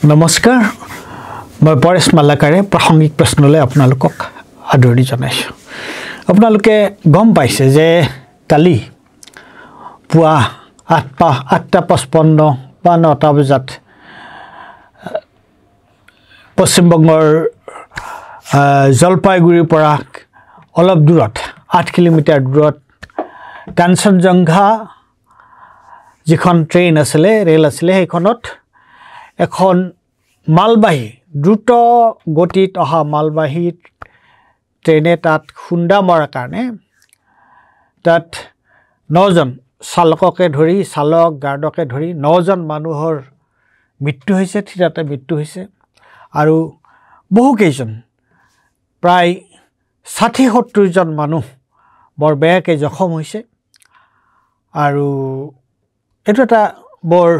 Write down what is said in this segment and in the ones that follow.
নমস্কাৰ মই পৰেশ মালাকাৰে প্ৰাসংগিক প্ৰশ্নলৈ আপোনালোকক আদৰণি জনাইছোঁ আপোনালোকে গম পাইছে যে কালি পুৱা 8:55 বা 9টা বজাত পশ্চিমবংগৰ জলপাইগুৰিৰ পৰা অলপ দূৰত 8 কিলোমিটাৰ দূৰত কাঞ্চনজংঘা যিখন ট্ৰেইন আছিলে ৰেল আছিলে সেইখনত এখন মালবাহী দ্ৰুত গতিত অহা মালবাহী ট্ৰেইনে তাত খুন্দা মৰাৰ কাৰণে তাত 9জন চালককে ধৰি চালক গাৰ্ডকে ধৰি 9জন মানুহৰ মৃত্যু হৈছে থিতাতে মৃত্যু হৈছে আৰু বহু কেইজন প্ৰায় 60-70 জন মানুহ বৰ বেয়াকৈ জখম হৈছে আৰু এটো এটা বৰ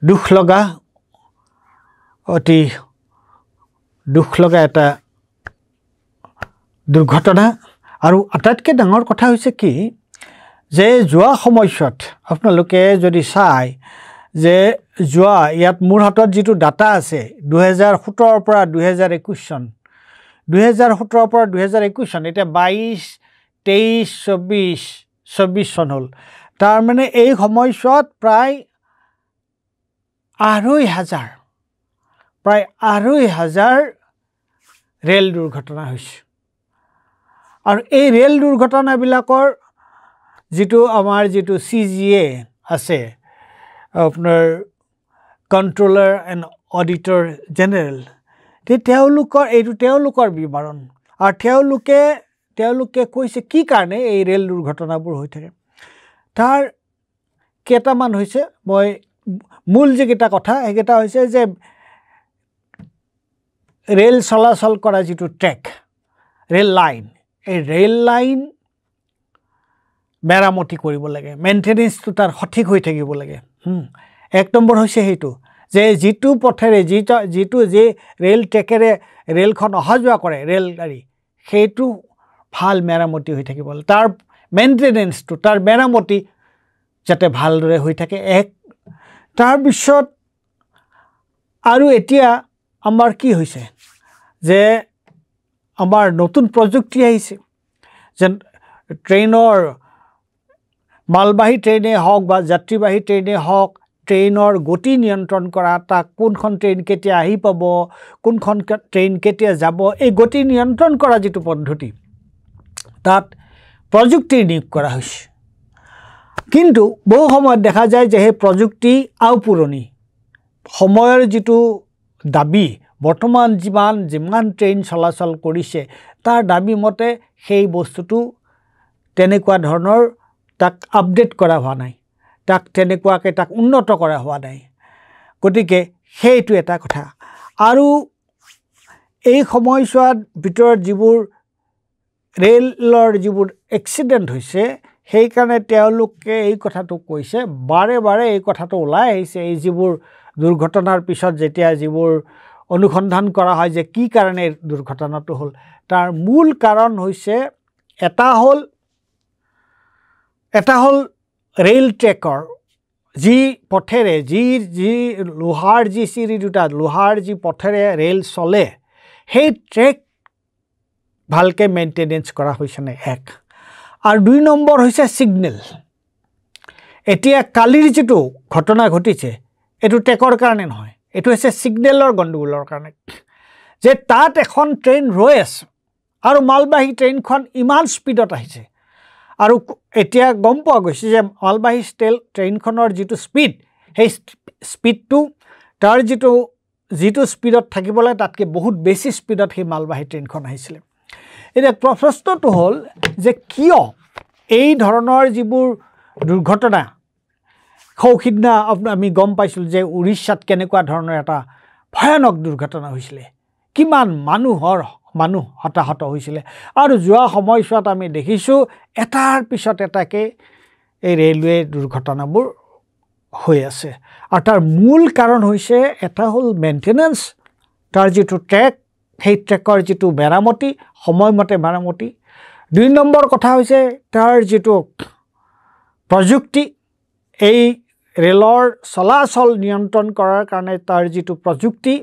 দুখ লগা অতি দুখ লগা এটা দুৰ্ঘটনা আৰু আটাইতকৈ ডাঙৰ কথা হৈছে কি যে যোৱা সময়ত আপোনালোকে যদি চাই যে যোৱা ইয়াত মোৰ হাতত যিটো ডাটা আছে 2017 পৰা 2021 চন 2017 পৰা 2021 চন এটা 22 23 24 চন হ'ল তাৰ মানে এই সময়ত প্ৰায় 2,500 ৰেল দুৰ্ঘটনা হৈছে আৰু এই ৰেল দুৰ্ঘটনাবিলাকৰ যিটো আমাৰ যিটো CGA আছে আপোনাৰ কন্ট্ৰোলাৰ এণ্ড অডিটৰ জেনেৰেল তেওঁলোকৰ বিৱৰণ আৰু তেওঁলোকে কৈছে কি কাৰণে এই ৰেল দুৰ্ঘটনাবোৰ হৈ থাকে তাৰ কেইটামান হৈছে মই মূল যেকেইটা কথা সেইকেইটা হৈছে যে ৰেল চলাচল কৰা যিটো ট্ৰেক ৰেল লাইন এই ৰেল লাইন মেৰামতি কৰিব লাগে মেইনটেনেন্সটো তাৰ সঠিক হৈ থাকিব লাগে এক নম্বৰ হৈছে সেইটো যে যিটো পথেৰে যিটো যে ৰেল ট্ৰেকেৰে ৰেলখন অহা যোৱা কৰে ৰেল গাড়ী সেইটো ভাল মেৰামতি হৈ থাকিব তাৰ মেইনটেনেন্সটো তাৰ মেৰামতি যাতে ভালদৰে হৈ থাকে এক তাৰ পিছত আৰু এতিয়া আমাৰ কি হৈছে যে আমাৰ নতুন প্ৰযুক্তি আহিছে যে ট্ৰেইনৰ মালবাহী ট্ৰেইনে হওক বা যাত্ৰীবাহী ট্ৰেইনে হওক ট্ৰেইনৰ গতি নিয়ন্ত্ৰণ কৰা তাক কোনখন ট্ৰেইন কেতিয়া আহি পাব কোনখন ট্ৰেইন কেতিয়া যাব এই গতি নিয়ন্ত্ৰণ কৰা যিটো পদ্ধতি তাত প্ৰযুক্তি নিয়োগ কৰা হৈছে কিন্তু বহু সময়ত দেখা যায় যে এই প্ৰযুক্তি আউপুৰণি সময়ৰ যিটো দাবী বৰ্তমান যিমান ট্ৰেইন চলাচল কৰিছে তাৰ দাবী মতে সেই বস্তুটো তেনেকুৱা ধৰণৰ তাক আপডেট কৰা হোৱা নাই তাক তেনেকুৱাকৈ তাক উন্নত কৰা হোৱা নাই গতিকে সেইটো এটা কথা আৰু এই সময়ছোৱাত ভিতৰত যিবোৰ ৰেলৰ যিবোৰ এক্সিডেণ্ট হৈছে সেইকাৰণে তেওঁলোকে এই কথাটো কৈছে বাৰে এই কথাটো ওলাই আহিছে এই যিবোৰ দুৰ্ঘটনাৰ পিছত যেতিয়া যিবোৰ অনুসন্ধান কৰা হয় যে কি কাৰণে দুৰ্ঘটনাটো হ'ল তাৰ মূল কাৰণ হৈছে এটা হ'ল ৰেল ট্ৰেকৰ যি পথেৰে যি লোহাৰ যি চিৰি দুটা লোহাৰ যি পথেৰে ৰেল চলে সেই ট্ৰেক ভালকৈ মেইনটেনেন্স কৰা হৈছে নে এক আৰু 2 নম্বৰ হৈছে সিগনেল এতিয়া কালিৰ যিটো ঘটনা ঘটিছে এটো ট্ৰেকৰ কাৰণে নহয় এটো হৈছে সিগনেলৰ গণ্ডগোলৰ কাৰণে যে তাত এখন ট্ৰেইন ৰৈ আছে আৰু মালবাহী ট্ৰেইনখন ইমান স্পীডত আহিছে আৰু এতিয়া গম পোৱা গৈছে যে মালবাহী ট্ৰেইনখনৰ যিটো স্পীড সেই স্পীডটো তাৰ যিটো স্পীডত থাকিবলৈ তাতকৈ বহুত বেছি স্পীডত সেই মালবাহী ট্ৰেইনখন আহিছিলে এতিয়া প্ৰশ্নটো হ'ল যে কিয় এই ধৰণৰ যিবোৰ দুৰ্ঘটনা সৌখিনা আমি গম পাইছিলোঁ যে উৰিষ্যাত কেনেকুৱা ধৰণৰ এটা ভয়ানক দুৰ্ঘটনা হৈছিলে কিমান মানুহ হতাহত হৈছিলে আৰু যোৱা সময়ছোৱাত আমি দেখিছোঁ এটাৰ পিছত এটাকৈ এই ৰেলৱে দুৰ্ঘটনাবোৰ হৈ আছে আৰু তাৰ মূল কাৰণ হৈছে এটা হ'ল মেইনটেনেন্স তাৰ যিটো ট্ৰেক সেই ট্ৰেকৰ যিটো মেৰামতি সময়মতে মেৰামতি 2 নম্বৰ কথা হৈছে তাৰ যিটো প্ৰযুক্তি এই ৰেলৰ চলাচল নিয়ন্ত্ৰণ কৰাৰ কাৰণে তাৰ যিটো প্ৰযুক্তি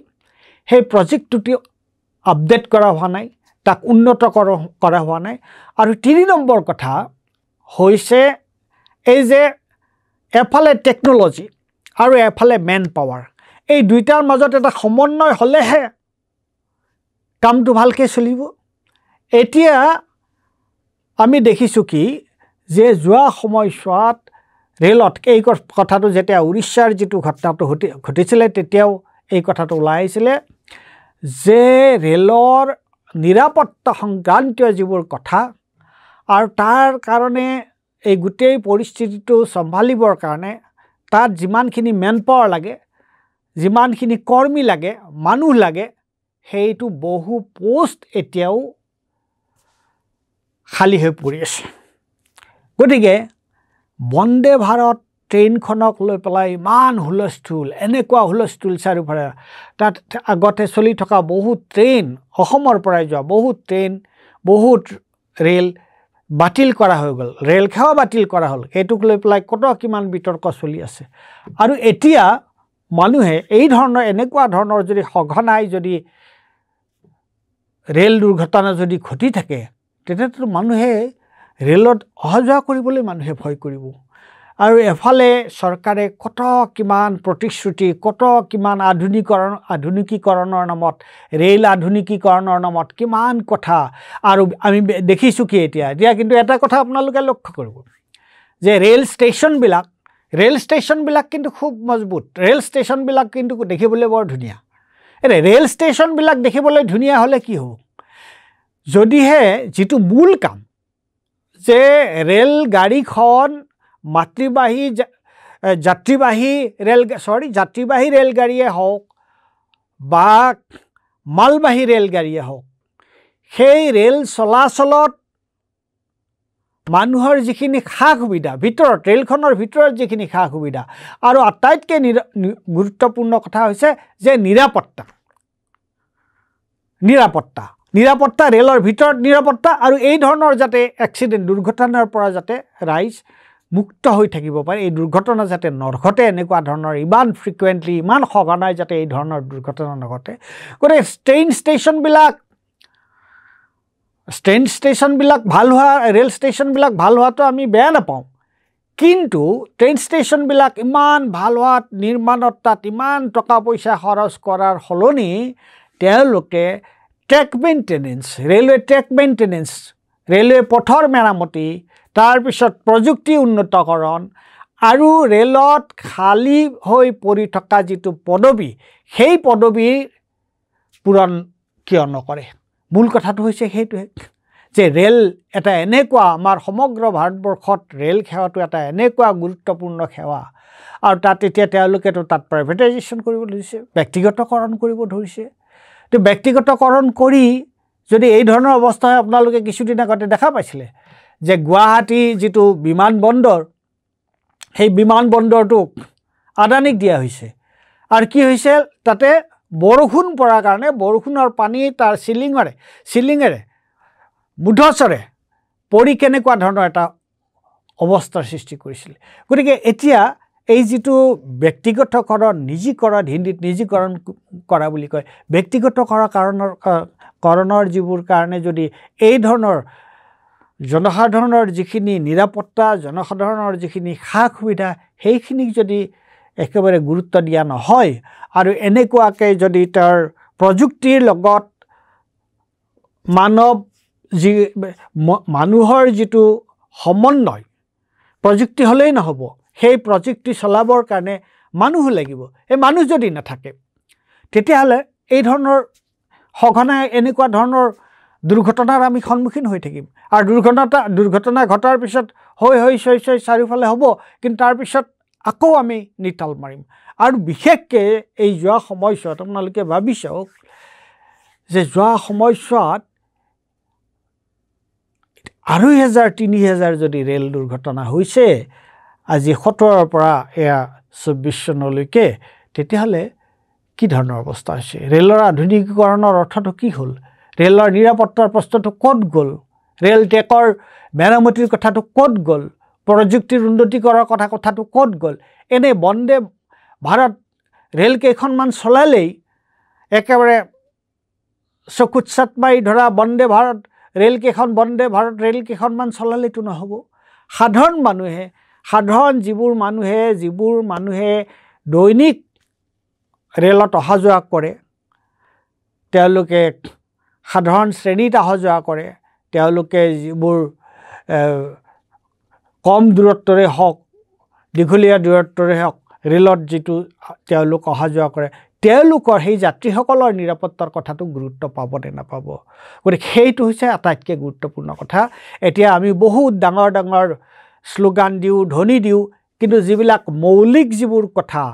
সেই প্ৰযুক্তিটো আপডেট কৰা হোৱা নাই, তাক উন্নত কৰা হোৱা নাই। আৰু 3 নম্বৰ কথা হৈছে এই যে এফালে টেকন'লজি আৰু এফালে মেন পাৱাৰ, এই দুইটাৰ মাজত এটা সমন্বয় হ'লেহে কামটো ভালকৈ চলিব। এতিয়া আমি দেখিছোঁ কি যে যোৱা সময়ছোৱাত ৰেলত এই কথাটো যেতিয়া উৰিষ্যাৰ যিটো ঘটনাটো ঘটিছিলে তেতিয়াও এই কথাটো ওলাই আহিছিলে যে ৰেলৰ নিৰাপত্তা সংক্ৰান্তীয় যিবোৰ কথা আৰু তাৰ কাৰণে এই গোটেই পৰিস্থিতিটো চম্ভালিবৰ কাৰণে তাত যিমানখিনি মেন পাৱাৰ লাগে, যিমানখিনি কৰ্মী লাগে, মানুহ লাগে, সেইটো বহু পোষ্ট এতিয়াও খালী হৈ পৰি আছে। গতিকে বন্দে ভাৰত ট্ৰেইনখনক লৈ পেলাই ইমান হুলস্থুল, এনেকুৱা হুলস্থুল চাৰিওফালে, তাত আগতে চলি থকা বহুত ট্ৰেইন, অসমৰ পৰাই যোৱা বহুত ট্ৰেইন, বহুত ৰেল বাতিল কৰা হৈ গ'ল, ৰেল সেৱা বাতিল কৰা হ'ল। সেইটোক লৈ পেলাই কত কিমান বিতৰ্ক চলি আছে। আৰু এতিয়া মানুহে এই ধৰণৰ এনেকুৱা ধৰণৰ যদি সঘনাই যদি ৰেল দুৰ্ঘটনা যদি ঘটি থাকে তেতিয়াতো মানুহে ৰেলত অহা যোৱা কৰিবলৈ মানুহে ভয় কৰিব। আৰু এফালে চৰকাৰে কত কিমান প্ৰতিশ্ৰুতি, কত কিমান আধুনিকীকৰণৰ নামত, ৰেল আধুনিকীকৰণৰ নামত কিমান কথা। আৰু আমি দেখিছোঁ কি এতিয়া কিন্তু এটা কথা আপোনালোকে লক্ষ্য কৰিব যে ৰেল ষ্টেচনবিলাক কিন্তু খুব মজবুত, ৰেল ষ্টেচনবিলাক কিন্তু দেখিবলৈ বৰ ধুনীয়া। ৰেল ষ্টেচনবিলাক দেখিবলৈ ধুনীয়া হ'লে কি হ'ব, যদিহে যিটো মূল কাম যে ৰেল গাড়ীখন যাত্ৰীবাহী ৰেলগাড়ীয়ে হওক বা মালবাহী ৰেলগাড়ীয়ে হওক, সেই ৰেল চলাচলত মানুহৰ যিখিনি সা সুবিধা ভিতৰত, ৰেলখনৰ ভিতৰত যিখিনি সা সুবিধা, আৰু আটাইতকৈ গুৰুত্বপূৰ্ণ কথা হৈছে যে নিৰাপত্তা, ৰেলৰ ভিতৰত নিৰাপত্তা, আৰু এই ধৰণৰ যাতে এক্সিডেণ্ট, দুৰ্ঘটনাৰ পৰা যাতে ৰাইজ মুক্ত হৈ থাকিব পাৰে, এই দুৰ্ঘটনা যাতে নঘটে, এনেকুৱা ধৰণৰ ইমান ফ্ৰিকুৱেণ্টলি, ইমান সঘনাই যাতে এই ধৰণৰ দুৰ্ঘটনা নঘটে। গতিকে ট্ৰেইন ষ্টেচনবিলাক ভাল হোৱা, ৰেল ষ্টেচনবিলাক ভাল হোৱাটো আমি বেয়া নাপাওঁ, কিন্তু ট্ৰেইন ষ্টেচনবিলাক ইমান ভাল হোৱাত, নিৰ্মাণত তাত ইমান টকা পইচা খৰচ কৰাৰ সলনি তেওঁলোকে ট্ৰেক মেইনটেনেন্স, ৰেলৱে পথৰ মেৰামতি, তাৰপিছত প্ৰযুক্তি উন্নতকৰণ আৰু ৰেলত খালী হৈ পৰি থকা যিটো পদবী, সেই পদবীৰ পূৰণ কিয় নকৰে? মূল কথাটো হৈছে সেইটোৱে যে ৰেল এটা এনেকুৱা, আমাৰ সমগ্ৰ ভাৰতবৰ্ষত ৰেল সেৱাটো এটা এনেকুৱা গুৰুত্বপূৰ্ণ সেৱা, আৰু তাত এতিয়া তেওঁলোকেতো তাত প্ৰাইভেটাইজেশ্যন কৰিব ধৰিছে, ব্যক্তিগতকৰণ কৰিব ধৰিছে। তো ব্যক্তিগতকৰণ কৰি যদি এই ধৰণৰ অৱস্থা হয়, আপোনালোকে কিছুদিন আগতে দেখা পাইছিলে যে গুৱাহাটী যিটো বিমানবন্দৰ, সেই বিমানবন্দৰটোক আদানীক দিয়া হৈছে। আৰু কি হৈছে, তাতে বৰষুণ পৰাৰ কাৰণে বৰষুণৰ পানী তাৰ চিলিঙেৰে মুধচৰে পৰি কেনেকুৱা ধৰণৰ এটা অৱস্থাৰ সৃষ্টি কৰিছিল। গতিকে এতিয়া এই যিটো ব্যক্তিগতকৰণ, নিজীকৰণ কৰা বুলি কয়, ব্যক্তিগতকৰণৰ যিবোৰ কাৰণে যদি এই ধৰণৰ জনসাধাৰণৰ যিখিনি নিৰাপত্তা, জনসাধাৰণৰ যিখিনি সা সুবিধা, সেইখিনিক যদি একেবাৰে গুৰুত্ব দিয়া নহয়, আৰু এনেকুৱাকৈ যদি তাৰ প্ৰযুক্তিৰ লগত মানুহৰ যিটো সমন্বয়, প্ৰযুক্তি হ'লেই নহ'ব, সেই প্ৰযুক্তি চলাবৰ কাৰণে মানুহো লাগিব। এই মানুহ যদি নাথাকে তেতিয়াহ'লে এই ধৰণৰ সঘনাই এনেকুৱা ধৰণৰ দুৰ্ঘটনাৰ আমি সন্মুখীন হৈ থাকিম। আৰু দুৰ্ঘটনা ঘটাৰ পিছত হৈ চাৰিওফালে হ'ব, কিন্তু তাৰপিছত আকৌ আমি নিতাল মাৰিম। আৰু বিশেষকৈ এই যোৱা সময়ছোৱাত আপোনালোকে ভাবি চাওক যে যোৱা সময়ছোৱাত ২,৫০০-৩,০০০ যদি ৰেল দুৰ্ঘটনা হৈছে আজি ১৭ৰ পৰা ২৪ চনলৈকে, তেতিয়াহ'লে কি ধৰণৰ অৱস্থা হৈছে? ৰেলৰ আধুনিকীকৰণৰ অৰ্থটো কি হ'ল? ৰেলৰ নিৰাপত্তাৰ প্ৰশ্নটো ক'ত গ'ল? ৰেল ট্ৰেকৰ মেৰামতিৰ কথাটো ক'ত গ'ল? প্ৰযুক্তিৰ উন্নতি কৰাৰ কথাটো ক'ত গ'ল এনে বন্দে ভাৰত ৰেল কেইখনমান চলালেই একেবাৰে চকুত চাট মাৰি ধৰা বন্দে ভাৰত ৰেল কেইখনমান চলালেতো নহ'ব সাধাৰণ যিবোৰ মানুহে দৈনিক ৰেলত অহা যোৱা কৰে তেওঁলোকে সাধাৰণ শ্ৰেণীত অহা যোৱা কৰে তেওঁলোকে যিবোৰ কম দূৰত্বৰে হওক দীঘলীয়া দূৰত্বৰে হওক ৰেলত যিটো তেওঁলোক অহা যোৱা কৰে তেওঁলোকৰ সেই যাত্ৰীসকলৰ নিৰাপত্তাৰ কথাটো গুৰুত্ব পাব নে নাপাব গতিকে সেইটো হৈছে আটাইতকৈ গুৰুত্বপূৰ্ণ কথা এতিয়া আমি বহুত ডাঙৰ শ্লোগান দিওঁ ধ্বনি দিওঁ কিন্তু যিবিলাক মৌলিক যিবোৰ কথা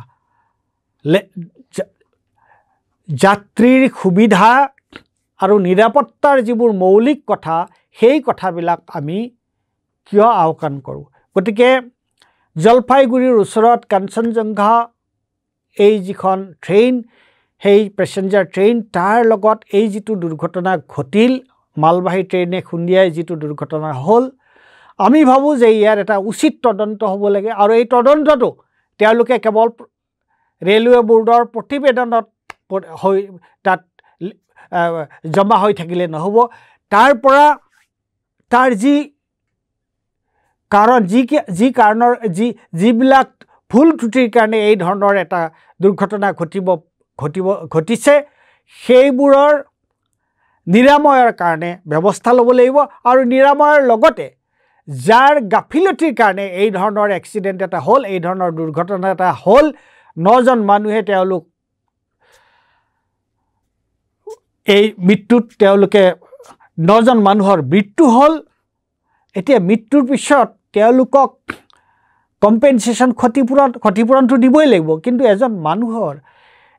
যাত্ৰীৰ সুবিধা আৰু নিৰাপত্তাৰ যিবোৰ মৌলিক কথা সেই কথাবিলাক আমি কিয় আওকাণ কৰোঁ গতিকে জলপাইগুৰিৰ ওচৰত কাঞ্চনজংঘা এই যিখন ট্ৰেইন সেই পেছেঞ্জাৰ ট্ৰেইন তাৰ লগত এই যিটো দুৰ্ঘটনা ঘটিল মালবাহী ট্ৰেইনে খুন্দিয়াই যিটো দুৰ্ঘটনা হ'ল আমি ভাবোঁ যে ইয়াৰ এটা উচিত তদন্ত হ'ব লাগে আৰু এই তদন্তটো তেওঁলোকে কেৱল ৰেলৱে বোৰ্ডৰ প্ৰতিবেদনত তাত জমা হৈ থাকিলে নহ'ব তাৰ যিবিলাক ভুল ত্ৰুটিৰ কাৰণে এই ধৰণৰ এটা দুৰ্ঘটনা ঘটিছে সেইবোৰৰ নিৰাময়ৰ কাৰণে ব্যৱস্থা ল'ব লাগিব আৰু নিৰাময়ৰ লগতে যাৰ গাফিলতিৰ কাৰণে এই ধৰণৰ এক্সিডেণ্ট এটা হ'ল এই ধৰণৰ দুৰ্ঘটনা এটা হ'ল 9জন মানুহে তেওঁলোক এই মৃত্যুত তেওঁলোকে 9জন মানুহৰ মৃত্যু হ'ল এতিয়া মৃত্যুৰ পিছত তেওঁলোকক কম্পেনসেশ্যন ক্ষতিপূৰণটো দিবই লাগিব কিন্তু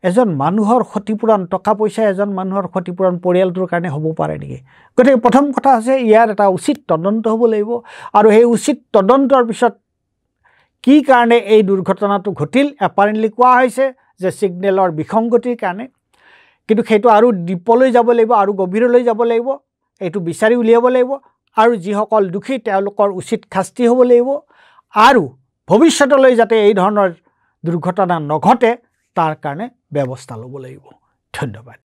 এজন মানুহৰ ক্ষতিপূৰণ টকা পইচা এজন মানুহৰ ক্ষতিপূৰণ পৰিয়ালটোৰ কাৰণে হ'ব পাৰে নেকি গতিকে প্ৰথম কথা হৈছে ইয়াৰ এটা উচিত তদন্ত হ'ব লাগিব আৰু সেই উচিত তদন্তৰ পিছত কি কাৰণে এই দুৰ্ঘটনাটো ঘটিল এপাৰেণ্টলি কোৱা হৈছে যে সিগনেলৰ বিসংগতিৰ কাৰণে কিন্তু সেইটো আৰু ডিপলৈ যাব লাগিব আৰু গভীৰলৈ যাব লাগিব এইটো বিচাৰি উলিয়াব লাগিব আৰু যিসকল দুখী তেওঁলোকৰ উচিত শাস্তি হ'ব লাগিব আৰু ভৱিষ্যতলৈ যাতে এই ধৰণৰ দুৰ্ঘটনা নঘটে তাৰ কাৰণে ব্যৱস্থা ল'ব লাগিব ধন্যবাদ